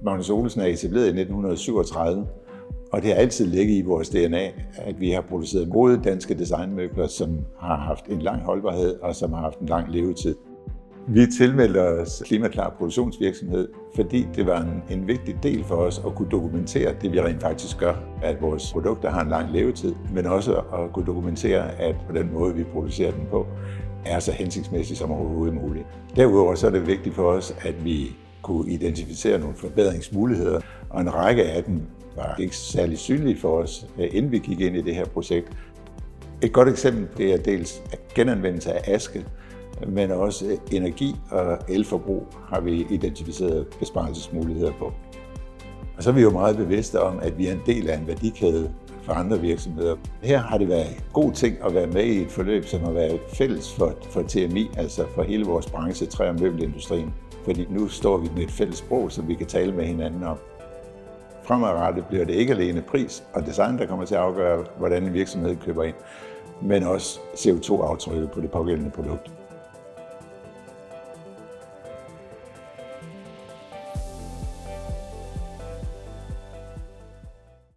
Magnus Olesen er etableret i 1937, og det har altid ligget i vores DNA, at vi har produceret gode danske designmøbler, som har haft en lang holdbarhed og som har haft en lang levetid. Vi tilmeldte os klimaklar produktionsvirksomhed, fordi det var en vigtig del for os at kunne dokumentere det, vi rent faktisk gør, at vores produkter har en lang levetid, men også at kunne dokumentere, at på den måde, vi producerer dem på, er så hensigtsmæssigt som overhovedet muligt. Derudover så er det vigtigt for os, at vi kunne identificere nogle forbedringsmuligheder, og en række af dem var ikke særlig synlige for os, inden vi gik ind i det her projekt. Et godt eksempel det er dels genanvendelse af aske, men også energi og elforbrug har vi identificeret besparelsesmuligheder på. Og så er vi jo meget bevidste om, at vi er en del af en værdikæde for andre virksomheder. Her har det været en god ting at være med i et forløb, som har været fælles for TMI, altså for hele vores branche, træ- og møbelindustrien. Fordi nu står vi med et fælles sprog, som vi kan tale med hinanden om. Fremadrettet bliver det ikke alene pris og design, der kommer til at afgøre, hvordan en virksomhed køber ind, men også CO2-aftrykket på det pågældende produkt.